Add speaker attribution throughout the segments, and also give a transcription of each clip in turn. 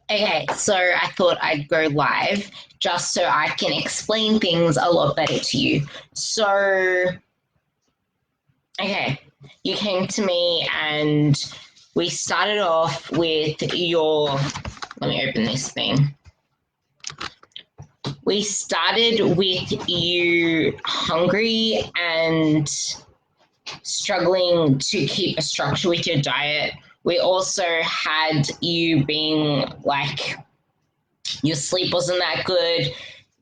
Speaker 1: Okay, so I thought I'd go live just so I can explain things a lot better to you. So, okay, you came to me and we started off with let me open this thing. We started with you hungry and struggling to keep a structure with your diet. We also had you being like, your sleep wasn't that good.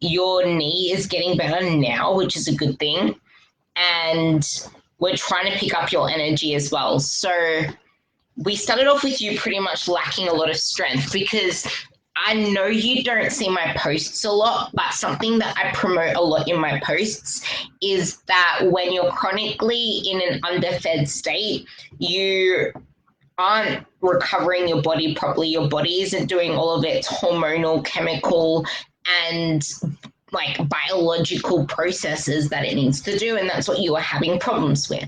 Speaker 1: Your knee is getting better now, which is a good thing. And we're trying to pick up your energy as well. So we started off with you pretty much lacking a lot of strength because I know you don't see my posts a lot, but something that I promote a lot in my posts is that when you're chronically in an underfed state, you aren't recovering your body properly. Your body isn't doing all of its hormonal, chemical, and like biological processes that it needs to do. And that's what you are having problems with.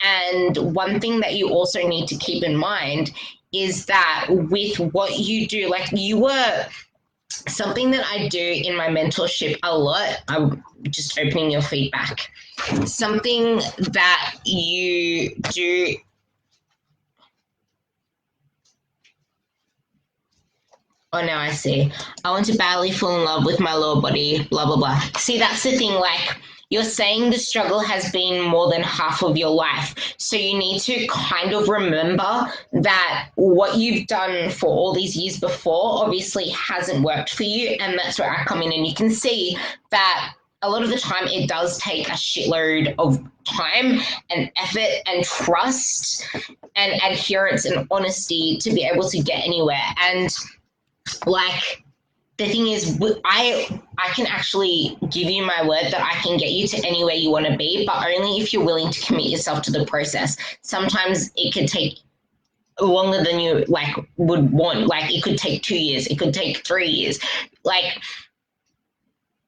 Speaker 1: And one thing that you also need to keep in mind is that with what you do, like you were something that I do in my mentorship a lot. I'm just opening your feedback. Something that you do. Oh, now I see. I want to badly fall in love with my lower body, blah, blah, blah. See, that's the thing. Like, you're saying the struggle has been more than half of your life. So you need to kind of remember that what you've done for all these years before obviously hasn't worked for you. And that's where I come in. And you can see that a lot of the time it does take a shitload of time and effort and trust and adherence and honesty to be able to get anywhere. And like, the thing is, I can actually give you my word that I can get you to anywhere you want to be, but only if you're willing to commit yourself to the process. Sometimes it could take longer than you like would want. Like, it could take 2 years, it could take 3 years. Like,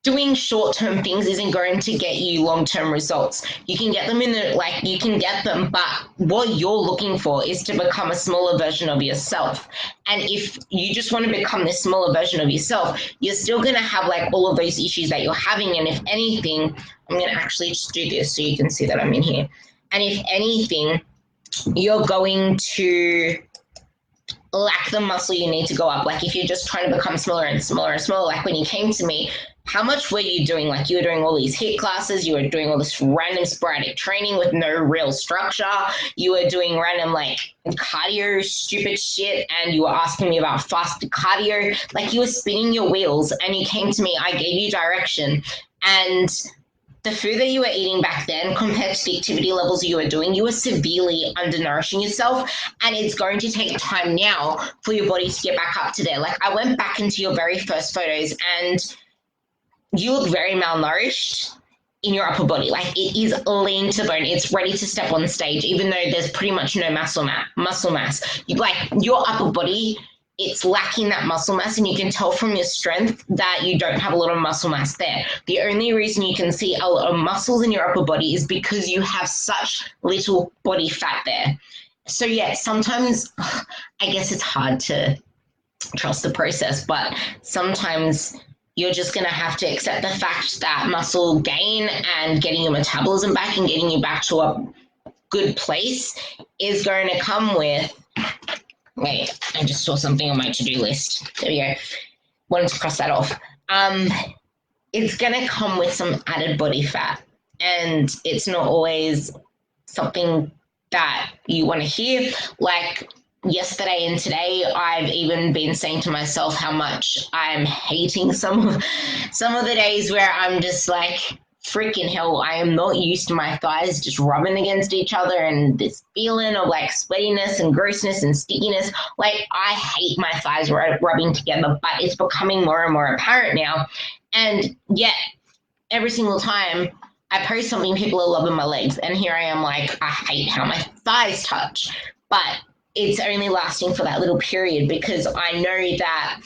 Speaker 1: doing short-term things isn't going to get you long-term results. You can get them you can get them, but what you're looking for is to become a smaller version of yourself. And if you just want to become this smaller version of yourself, you're still going to have like all of those issues that you're having. And if anything, I'm going to actually just do this so you can see that I'm in here. And if anything, you're going to lack the muscle you need to go up. Like, if you're just trying to become smaller and smaller and smaller, like when you came to me, how much were you doing? Like, you were doing all these HIIT classes, you were doing all this random sporadic training with no real structure, you were doing random like cardio stupid shit, and you were asking me about fasted cardio. Like, you were spinning your wheels, and you came to me, I gave you direction. And the food that you were eating back then compared to the activity levels you were doing, you were severely undernourishing yourself. And it's going to take time now for your body to get back up to there. Like, I went back into your very first photos and you look very malnourished in your upper body. Like, it is lean to the bone. It's ready to step on stage, even though there's pretty much no muscle mass. Like, your upper body, it's lacking that muscle mass, and you can tell from your strength that you don't have a lot of muscle mass there. The only reason you can see a lot of muscles in your upper body is because you have such little body fat there. So yeah, sometimes I guess it's hard to trust the process, but sometimes you're just going to have to accept the fact that muscle gain and getting your metabolism back and getting you back to a good place is going to come with, wait, I just saw something on my to-do list. There we go. Wanted to cross that off. It's going to come with some added body fat, and it's not always something that you want to hear. Like, yesterday and today, I've even been saying to myself how much I'm hating some of the days where I'm just like, freaking hell, I am not used to my thighs just rubbing against each other and this feeling of like sweatiness and grossness and stickiness. Like, I hate my thighs rubbing together, but it's becoming more and more apparent now. And yet, every single time I post something, people are loving my legs. And here I am like, I hate how my thighs touch. But it's only lasting for that little period because I know that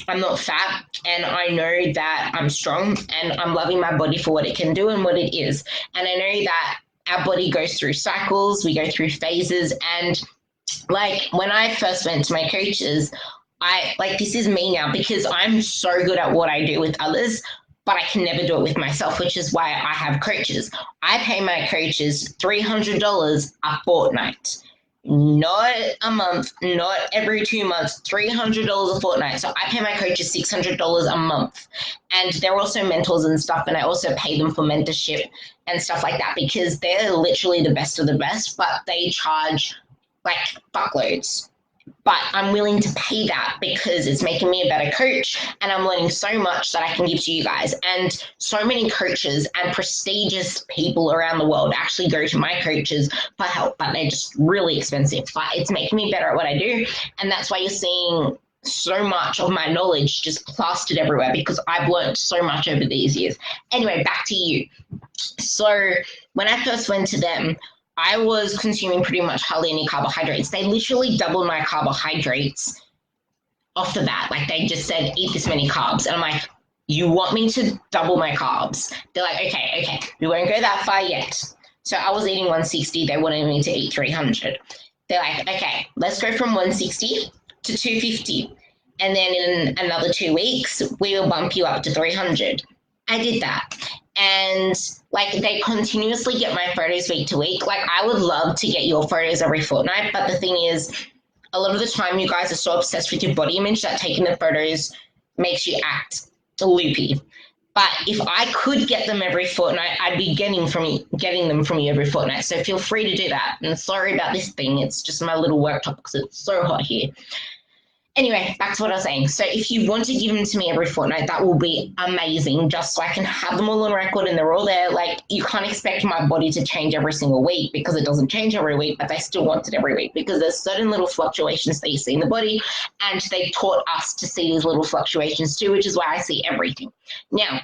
Speaker 1: I'm not fat, and I know that I'm strong, and I'm loving my body for what it can do and what it is. And I know that our body goes through cycles, we go through phases. And like, when I first went to my coaches, this is me now because I'm so good at what I do with others, but I can never do it with myself, which is why I have coaches. I pay my coaches $300 a fortnight, not a month, not every 2 months, $300 a fortnight. So I pay my coaches $600 a month. And they're also mentors and stuff. And I also pay them for mentorship and stuff like that because they're literally the best of the best, but they charge like fuckloads. But I'm willing to pay that because it's making me a better coach and I'm learning so much that I can give to you guys. And so many coaches and prestigious people around the world actually go to my coaches for help, but they're just really expensive. But it's making me better at what I do. And that's why you're seeing so much of my knowledge just plastered everywhere because I've learned so much over these years. Anyway, back to you. So when I first went to them, I was consuming pretty much hardly any carbohydrates. They literally doubled my carbohydrates off the bat. Like they just said, eat this many carbs. And I'm like, you want me to double my carbs? They're like, okay, we won't go that far yet. So I was eating 160. They wanted me to eat 300. They're like, okay, let's go from 160 to 250. And then in another 2 weeks, we will bump you up to 300. I did that. And like they continuously get my photos week to week. Like I would love to get your photos every fortnight, but the thing is, a lot of the time you guys are so obsessed with your body image that taking the photos makes you act loopy. But if I could get them every fortnight, I'd be getting them from you every fortnight. So feel free to do that. And sorry about this thing. It's just my little worktop because it's so hot here. Anyway, back to what I was saying. So if you want to give them to me every fortnight, that will be amazing, just so I can have them all on record and they're all there. Like, you can't expect my body to change every single week because it doesn't change every week, but they still want it every week because there's certain little fluctuations that you see in the body, and they taught us to see these little fluctuations too, which is why I see everything. Now,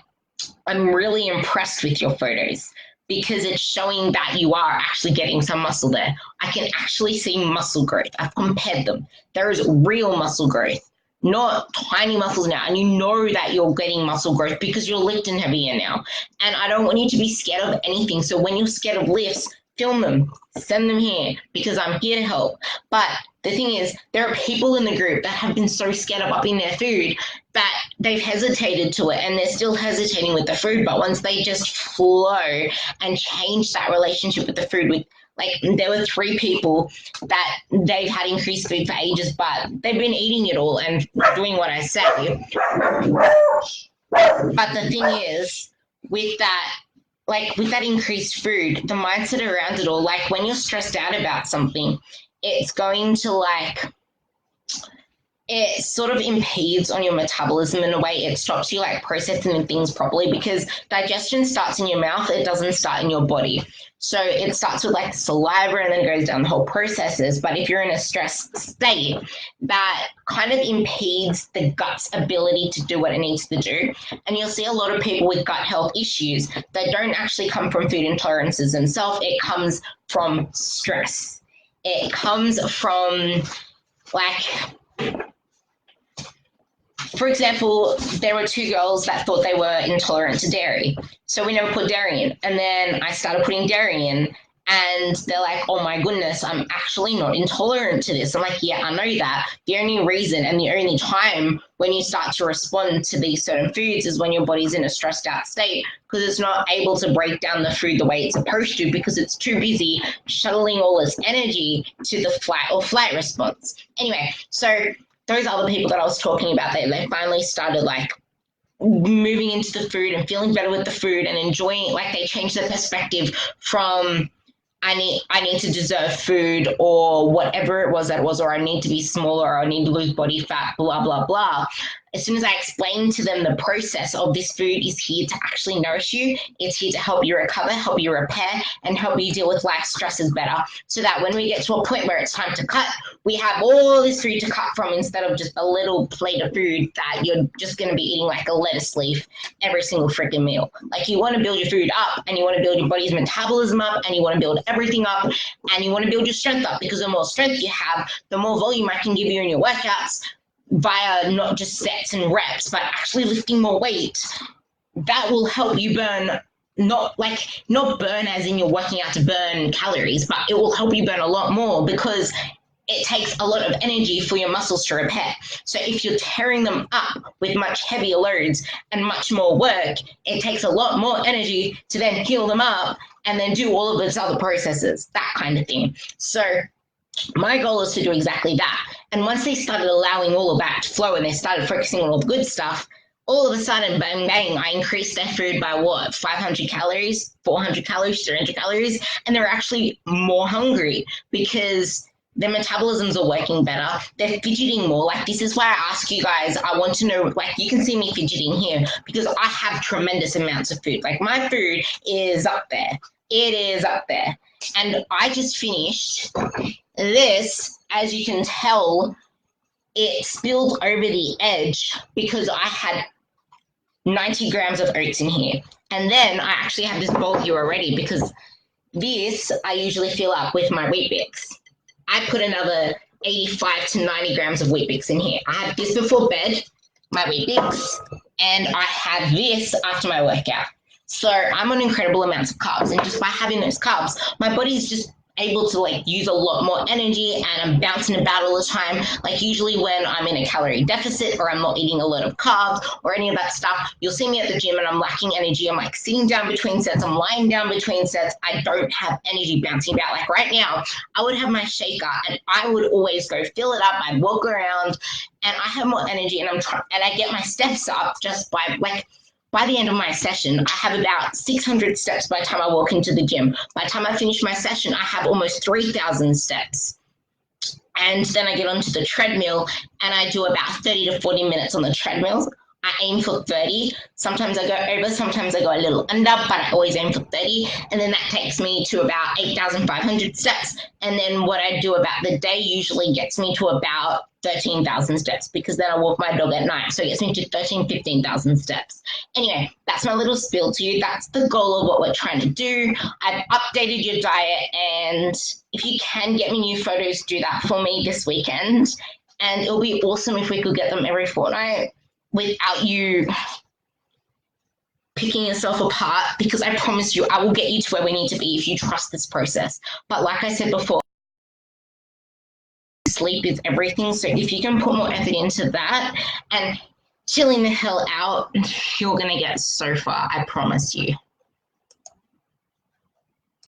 Speaker 1: I'm really impressed with your photos because it's showing that you are actually getting some muscle there. I can actually see muscle growth. I've compared them. There is real muscle growth, not tiny muscles now. And you know that you're getting muscle growth because you're lifting heavier now. And I don't want you to be scared of anything. So when you're scared of lifts, film them, send them here because I'm here to help. But the thing is, there are people in the group that have been so scared of upping their food that they've hesitated to it, and they're still hesitating with the food. But once they just flow and change that relationship with the food, with like there were 3 people that they've had increased food for ages, but they've been eating it all and doing what I say. But the thing is, with that increased food, the mindset around it all, like when you're stressed out about something, it's going to it sort of impedes on your metabolism in a way. It stops you like processing things properly because digestion starts in your mouth. It doesn't start in your body. So it starts with like saliva and then goes down the whole processes. But if you're in a stressed state, that kind of impedes the gut's ability to do what it needs to do. And you'll see a lot of people with gut health issues that don't actually come from food intolerances themselves. It comes from stress. It comes from for example, there were 2 girls that thought they were intolerant to dairy. So we never put dairy in. And then I started putting dairy in and they're like, oh my goodness, I'm actually not intolerant to this. I'm like, yeah, I know that. The only reason and the only time when you start to respond to these certain foods is when your body's in a stressed out state because it's not able to break down the food the way it's supposed to because it's too busy shuttling all its energy to the fight or flight response. Anyway, so those other people that I was talking about, they finally started like moving into the food and feeling better with the food and enjoying it. Like they changed their perspective from I need to deserve food or whatever it was, or I need to be smaller, or I need to lose body fat, blah, blah, blah. As soon as I explained to them the process of this food is here to actually nourish you, it's here to help you recover, help you repair, and help you deal with life stresses better, so that when we get to a point where it's time to cut, we have all this food to cut from instead of just a little plate of food that you're just going to be eating like a lettuce leaf every single freaking meal. Like you want to build your food up and you want to build your body's metabolism up and you want to build everything up and you want to build your strength up, because the more strength you have, the more volume I can give you in your workouts via not just sets and reps, but actually lifting more weight. That will help you burn, not burn as in you're working out to burn calories, but it will help you burn a lot more because it takes a lot of energy for your muscles to repair. So if you're tearing them up with much heavier loads and much more work, it takes a lot more energy to then heal them up and then do all of those other processes, that kind of thing. So my goal is to do exactly that. And once they started allowing all of that to flow and they started focusing on all the good stuff, all of a sudden, bang, bang, I increased their food by what, 500 calories, 400 calories, 300 calories, and they're actually more hungry because their metabolisms are working better. They're fidgeting more. Like, this is why I ask you guys, I want to know, like, you can see me fidgeting here because I have tremendous amounts of food. Like, my food is up there. It is up there. And I just finished this, as you can tell, it spilled over the edge because I had 90 grams of oats in here. And then I actually have this bowl here already because this I usually fill up with my Wheat Bix. I put another 85 to 90 grams of Wheat Bix in here. I have this before bed, my Wheat Bix, and I have this after my workout. So I'm on incredible amounts of carbs, and just by having those carbs, my body is just able to like use a lot more energy, and I'm bouncing about all the time. Like, usually when I'm in a calorie deficit or I'm not eating a lot of carbs or any of that stuff, you'll see me at the gym and I'm lacking energy. I'm like sitting down between sets, I'm lying down between sets. I don't have energy bouncing about. Like right now, I would have my shaker and I would always go fill it up. I'd walk around and I have more energy, and I get my steps up just by like, by the end of my session, I have about 600 steps by the time I walk into the gym. By the time I finish my session, I have almost 3,000 steps. And then I get onto the treadmill and I do about 30 to 40 minutes on the treadmill. I aim for 30. Sometimes I go over, sometimes I go a little under, but I always aim for 30. And then that takes me to about 8,500 steps. And then what I do about the day usually gets me to about 13,000 steps, because then I walk my dog at night. So it gets me to 15,000 steps. Anyway, that's my little spiel to you. That's the goal of what we're trying to do. I've updated your diet, and if you can get me new photos, do that for me this weekend. And it'll be awesome if we could get them every fortnight without you picking yourself apart, because I promise you, I will get you to where we need to be if you trust this process. But like I said before, sleep is everything. So if you can put more effort into that and chilling the hell out, you're going to get so far. I promise you.